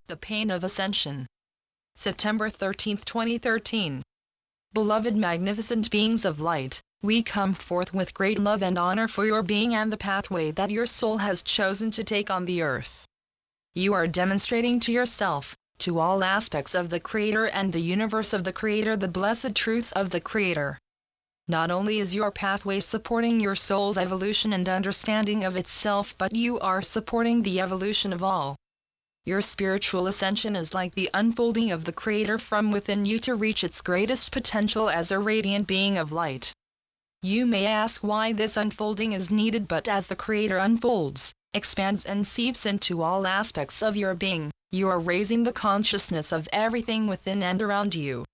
The Pain of Ascension. September 13, 2013. Beloved magnificent beings of light, we come forth with great love and honor for your being and the pathway that your soul has chosen to take on the earth. You are demonstrating to yourself, to all aspects of the Creator and the universe of the Creator, the blessed truth of the Creator. Not only is your pathway supporting your soul's evolution and understanding of itself, but you are supporting the evolution of all. Your spiritual ascension is like the unfolding of the Creator from within you to reach its greatest potential as a radiant being of light. You may ask why this unfolding is needed, but as the Creator unfolds, expands and seeps into all aspects of your being, you are raising the consciousness of everything within and around you.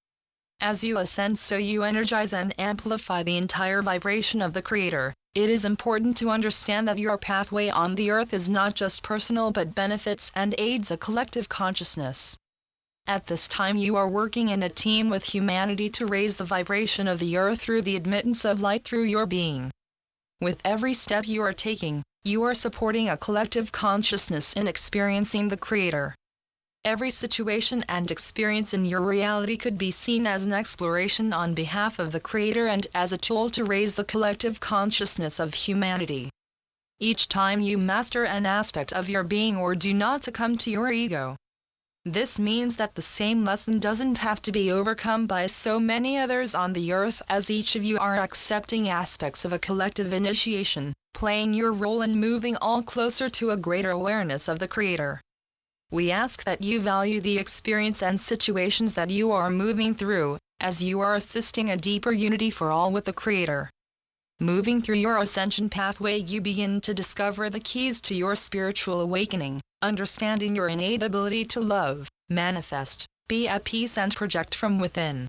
As you ascend, so you energize and amplify the entire vibration of the Creator. It is important to understand that your pathway on the earth is not just personal but benefits and aids a collective consciousness. At this time you are working in a team with humanity to raise the vibration of the earth through the admittance of light through your being. With every step you are taking, you are supporting a collective consciousness in experiencing the Creator. Every situation and experience in your reality could be seen as an exploration on behalf of the Creator and as a tool to raise the collective consciousness of humanity. Each time you master an aspect of your being or do not succumb to your ego. This means that the same lesson doesn't have to be overcome by so many others on the earth, as each of you are accepting aspects of a collective initiation, playing your role and moving all closer to a greater awareness of the Creator. We ask that you value the experience and situations that you are moving through, as you are assisting a deeper unity for all with the Creator. Moving through your ascension pathway, you begin to discover the keys to your spiritual awakening, understanding your innate ability to love, manifest, be at peace and project from within.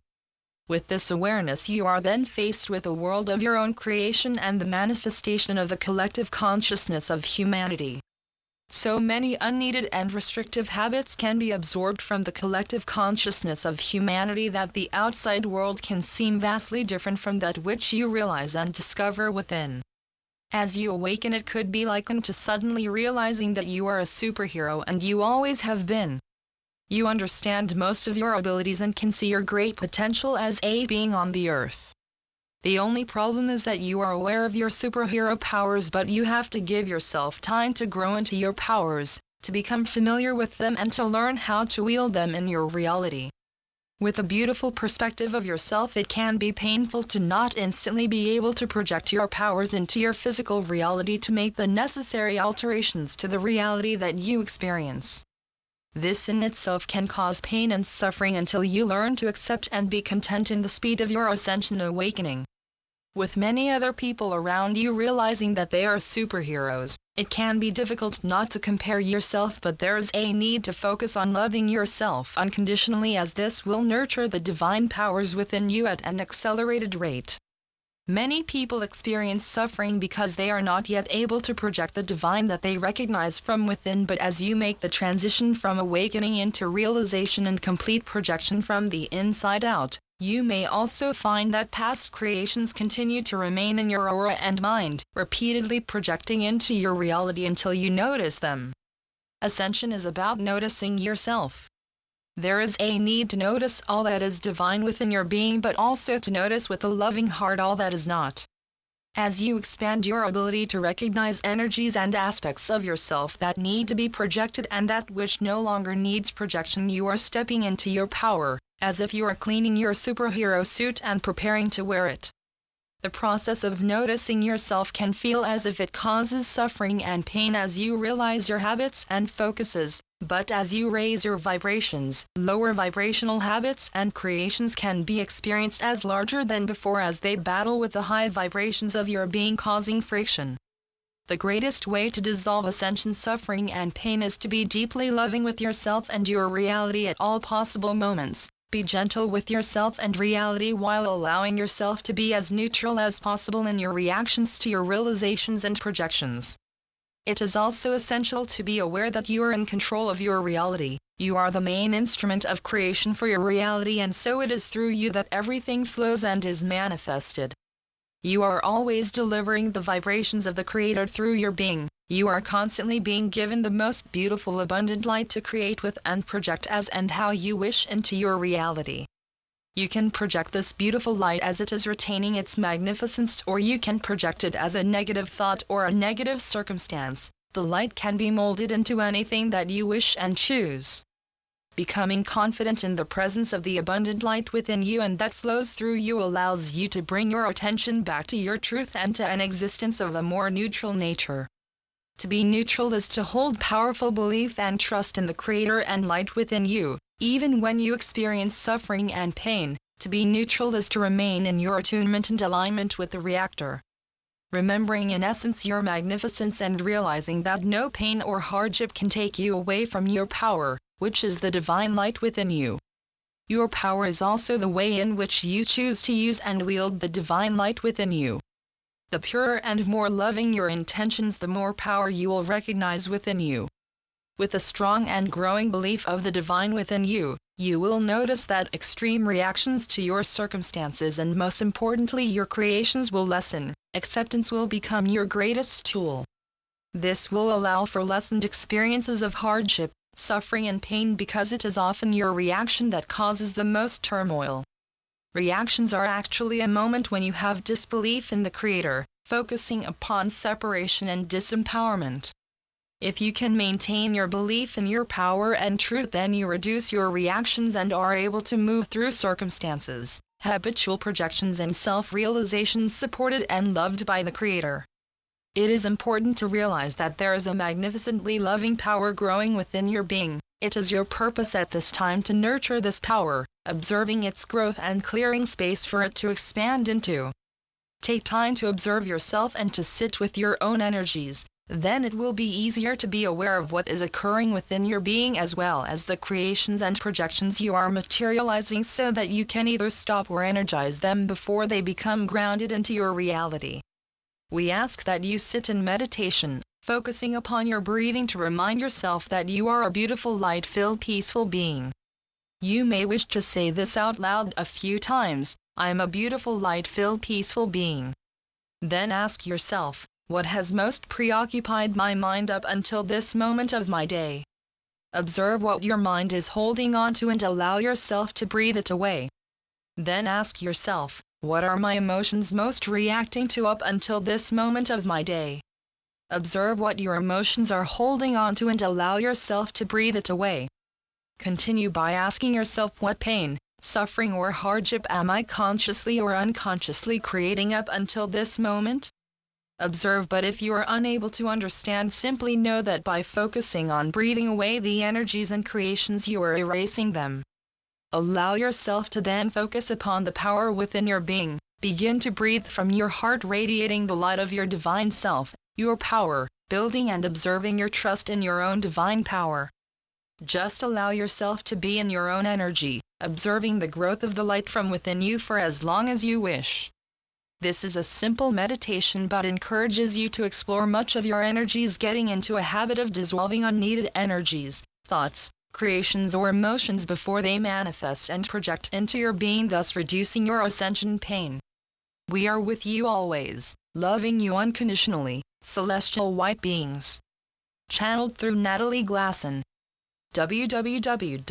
With this awareness you are then faced with a world of your own creation and the manifestation of the collective consciousness of humanity. So many unneeded and restrictive habits can be absorbed from the collective consciousness of humanity that the outside world can seem vastly different from that which you realize and discover within. As you awaken, it could be likened to suddenly realizing that you are a superhero and you always have been. You understand most of your abilities and can see your great potential as a being on the earth. The only problem is that you are aware of your superhero powers, but you have to give yourself time to grow into your powers, to become familiar with them and to learn how to wield them in your reality. With a beautiful perspective of yourself, it can be painful to not instantly be able to project your powers into your physical reality to make the necessary alterations to the reality that you experience. This in itself can cause pain and suffering until you learn to accept and be content in the speed of your ascension awakening. With many other people around you realizing that they are superheroes, it can be difficult not to compare yourself, but there is a need to focus on loving yourself unconditionally, as this will nurture the divine powers within you at an accelerated rate. Many people experience suffering because they are not yet able to project the divine that they recognize from within, but as you make the transition from awakening into realization and complete projection from the inside out, you may also find that past creations continue to remain in your aura and mind, repeatedly projecting into your reality until you notice them. Ascension is about noticing yourself. There is a need to notice all that is divine within your being, but also to notice with a loving heart all that is not. As you expand your ability to recognize energies and aspects of yourself that need to be projected and that which no longer needs projection, you are stepping into your power, as if you are cleaning your superhero suit and preparing to wear it. The process of noticing yourself can feel as if it causes suffering and pain as you realize your habits and focuses, but as you raise your vibrations, lower vibrational habits and creations can be experienced as larger than before as they battle with the high vibrations of your being, causing friction. The greatest way to dissolve ascension suffering and pain is to be deeply loving with yourself and your reality at all possible moments. Be gentle with yourself and reality while allowing yourself to be as neutral as possible in your reactions to your realizations and projections. It is also essential to be aware that you are in control of your reality. You are the main instrument of creation for your reality, and so it is through you that everything flows and is manifested. You are always delivering the vibrations of the Creator through your being. You are constantly being given the most beautiful abundant light to create with and project as and how you wish into your reality. You can project this beautiful light as it is retaining its magnificence, or you can project it as a negative thought or a negative circumstance. The light can be molded into anything that you wish and choose. Becoming confident in the presence of the abundant light within you and that flows through you allows you to bring your attention back to your truth and to an existence of a more neutral nature. To be neutral is to hold powerful belief and trust in the Creator and light within you, even when you experience suffering and pain. To be neutral is to remain in your attunement and alignment with the Reactor. Remembering in essence your magnificence and realizing that no pain or hardship can take you away from your power, which is the divine light within you. Your power is also the way in which you choose to use and wield the divine light within you. The purer and more loving your intentions, the more power you will recognize within you. With a strong and growing belief of the divine within you, you will notice that extreme reactions to your circumstances and most importantly your creations will lessen. Acceptance will become your greatest tool. This will allow for lessened experiences of hardship, suffering and pain because it is often your reaction that causes the most turmoil. Reactions are actually a moment when you have disbelief in the Creator, focusing upon separation and disempowerment. If you can maintain your belief in your power and truth, then you reduce your reactions and are able to move through circumstances, habitual projections and self-realizations supported and loved by the Creator. It is important to realize that there is a magnificently loving power growing within your being. It is your purpose at this time to nurture this power, observing its growth and clearing space for it to expand into. Take time to observe yourself and to sit with your own energies. Then it will be easier to be aware of what is occurring within your being as well as the creations and projections you are materializing, so that you can either stop or energize them before they become grounded into your reality. We ask that you sit in meditation, focusing upon your breathing to remind yourself that you are a beautiful light-filled peaceful being. You may wish to say this out loud a few times: I am a beautiful light-filled peaceful being. Then ask yourself, what has most preoccupied my mind up until this moment of my day? Observe what your mind is holding on to and allow yourself to breathe it away. Then ask yourself, what are my emotions most reacting to up until this moment of my day? Observe what your emotions are holding on to and allow yourself to breathe it away. Continue by asking yourself, what pain, suffering or hardship am I consciously or unconsciously creating up until this moment? Observe, but if you are unable to understand, simply know that by focusing on breathing away the energies and creations you are erasing them. Allow yourself to then focus upon the power within your being. Begin to breathe from your heart, radiating the light of your divine self, your power, building and observing your trust in your own divine power. Just allow yourself to be in your own energy, observing the growth of the light from within you for as long as you wish. This is a simple meditation but encourages you to explore much of your energies, getting into a habit of dissolving unneeded energies, thoughts, creations or emotions before they manifest and project into your being, thus reducing your ascension pain. We are with you always, loving you unconditionally, celestial white beings. Channeled through Natalie Glasson. www.omna.org